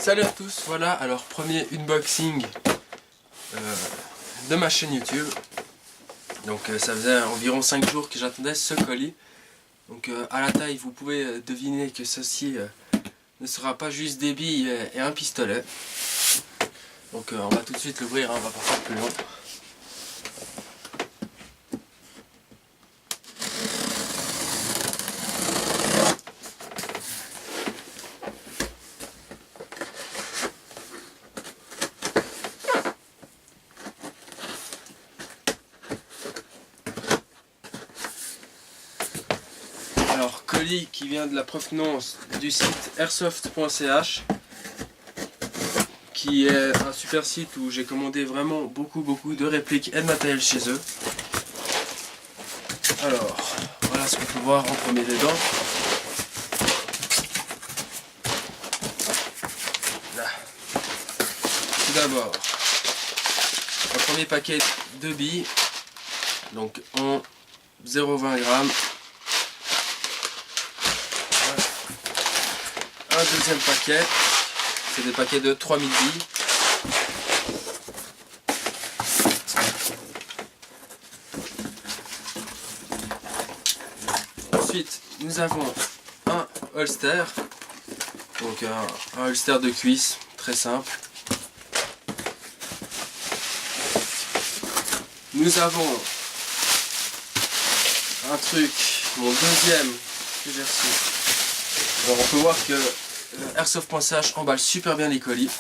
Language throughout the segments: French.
Salut à tous, voilà, alors premier unboxing de ma chaîne YouTube. Donc ça faisait environ 5 jours que j'attendais ce colis. Donc à la taille, vous pouvez deviner que ceci ne sera pas juste des billes et un pistolet. Donc on va tout de suite l'ouvrir, hein, on va pas faire plus long. Alors, colis qui vient de la provenance du site airsoft.ch, qui est un super site où j'ai commandé vraiment beaucoup de répliques et de matériel chez eux. Alors, voilà ce qu'on peut voir en premier dedans. Là. Tout d'abord, un premier paquet de billes, donc en 0,20 g. Un deuxième paquet, c'est des paquets de 3000 billes. Ensuite, nous avons un holster, donc un holster de cuisse, très simple. Nous avons un truc, mon deuxième que j'ai reçu. Alors on peut voir que airsoft.ch emballe super bien les colis.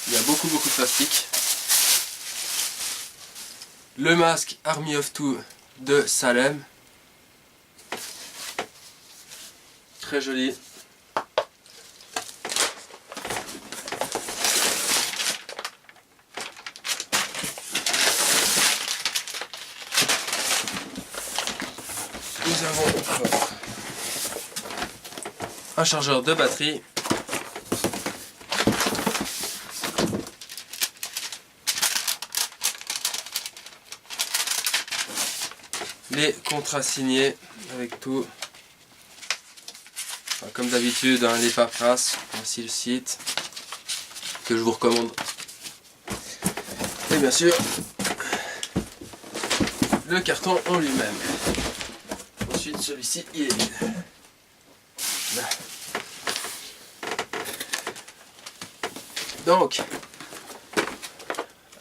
Il y a beaucoup de plastique. Le masque Army of Two de Salem. Très joli. Nous avons un chargeur de batterie, les contrats signés avec tout, enfin, comme d'habitude, hein, les paperasses, voici le site que je vous recommande, et bien sûr le carton en lui-même. Ensuite celui-ci il est vide. Là. Donc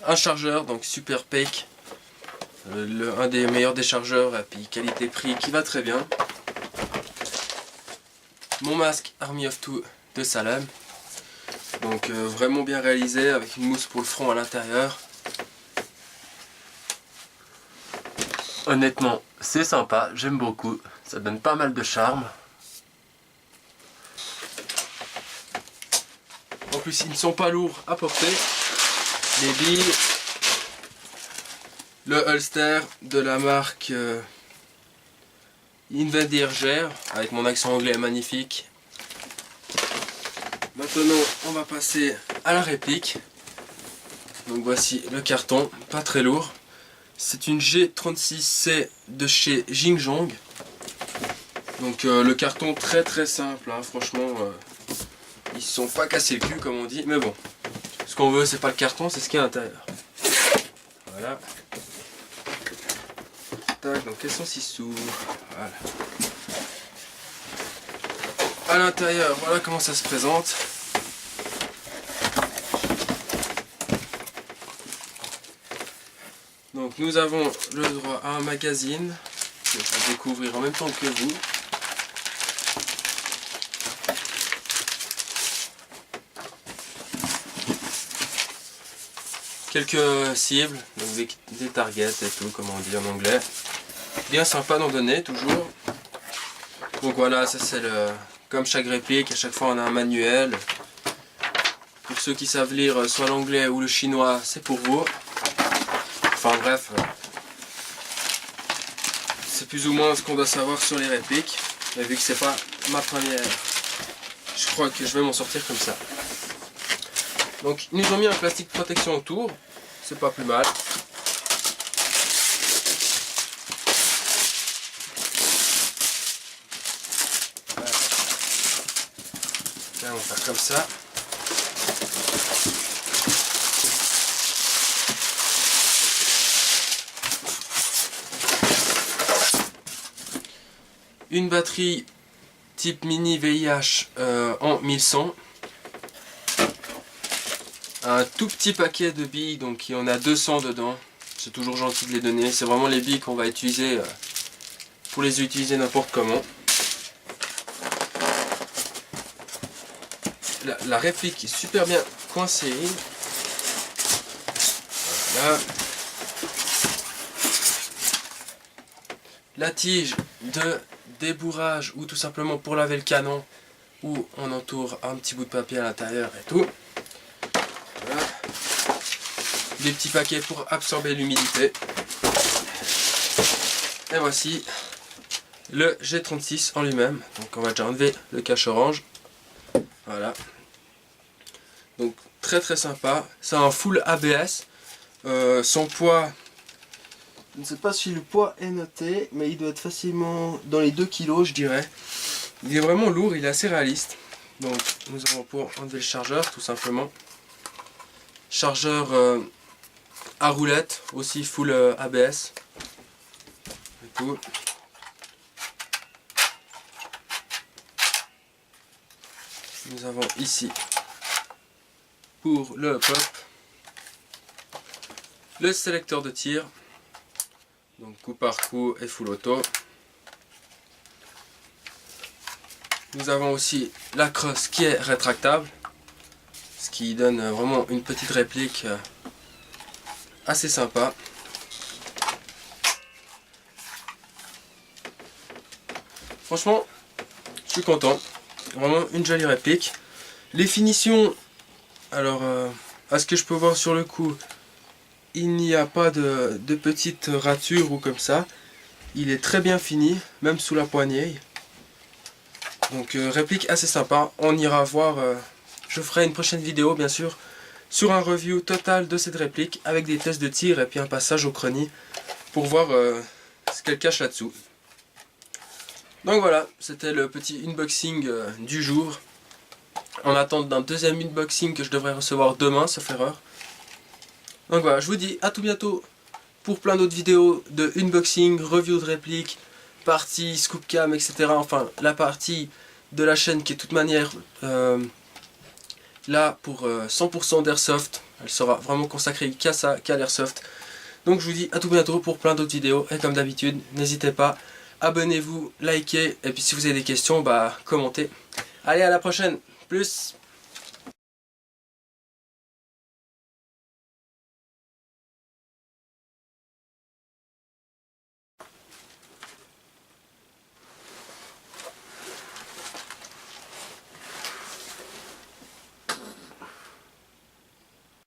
un chargeur, donc Super Peak, un des meilleurs déchargeurs et puis qualité-prix qui va très bien. Mon masque Army of Two de Salem, donc vraiment bien réalisé avec une mousse pour le front à l'intérieur. Honnêtement c'est sympa, j'aime beaucoup, ça donne pas mal de charme. En plus, ils ne sont pas lourds à porter. Les billes, le holster de la marque Invadirger, avec mon accent anglais magnifique. Maintenant, on va passer à la réplique. Donc voici le carton, pas très lourd. C'est une G36C de chez Jingjong. Donc le carton très simple, hein, franchement. Ils se sont pas cassés le cul comme on dit, mais bon, ce qu'on veut c'est pas le carton, c'est ce qu'il y a à l'intérieur. Voilà. Tac, donc elles sont 6 sous. Voilà. À l'intérieur, voilà comment ça se présente. Donc nous avons le droit à un magazine que je vais découvrir en même temps que vous. Quelques cibles, donc des targets et tout, comme on dit en anglais. Bien sympa d'en donner, toujours. Donc voilà, ça c'est le... Comme chaque réplique, à chaque fois on a un manuel. Pour ceux qui savent lire soit l'anglais ou le chinois, c'est pour vous. Enfin bref, c'est plus ou moins ce qu'on doit savoir sur les répliques. Mais vu que c'est pas ma première, je crois que je vais m'en sortir comme ça. Donc ils nous ont mis un plastique de protection autour, c'est pas plus mal. Voilà. Là, on va faire comme ça. Une batterie type mini VIH en 1100. Un tout petit paquet de billes, donc il y en a 200 dedans. C'est toujours gentil de les donner. C'est vraiment les billes qu'on va utiliser pour les utiliser n'importe comment. La réplique est super bien coincée. Voilà. La tige de débourrage ou tout simplement pour laver le canon, où on entoure un petit bout de papier à l'intérieur et tout. Voilà. Des petits paquets pour absorber l'humidité. Et voici le G36 en lui-même. Donc on va déjà enlever le cache orange. Voilà. Donc très très sympa. C'est un full ABS. Son poids, je ne sais pas si le poids est noté, mais il doit être facilement dans les 2 kg, je dirais. Il est vraiment lourd, il est assez réaliste. Donc nous avons pour enlever le chargeur tout simplement. Chargeur à roulette, aussi full ABS. Et tout. Nous avons ici pour le pop le sélecteur de tir, donc coup par coup et full auto. Nous avons aussi la crosse qui est rétractable, ce qui donne vraiment une petite réplique assez sympa. Franchement, je suis content. Vraiment une jolie réplique. Les finitions, alors à ce que je peux voir sur le coup, il n'y a pas de petites ratures ou comme ça. Il est très bien fini, même sous la poignée. Donc réplique assez sympa. On ira voir, je ferai une prochaine vidéo bien sûr, sur un review total de cette réplique, avec des tests de tir et puis un passage au chrony, pour voir ce qu'elle cache là-dessous. Donc voilà, c'était le petit unboxing du jour. En attente d'un deuxième unboxing que je devrais recevoir demain, sauf erreur. Donc voilà, je vous dis à tout bientôt pour plein d'autres vidéos de unboxing, review de répliques, partie, scoop cam, etc. Enfin, la partie de la chaîne qui est de toute manière là pour 100% d'airsoft. Elle sera vraiment consacrée qu'à ça, qu'à l'airsoft. Donc je vous dis à tout bientôt pour plein d'autres vidéos. Et comme d'habitude, n'hésitez pas, abonnez-vous, likez. Et puis si vous avez des questions, bah commentez. Allez, à la prochaine. Plus.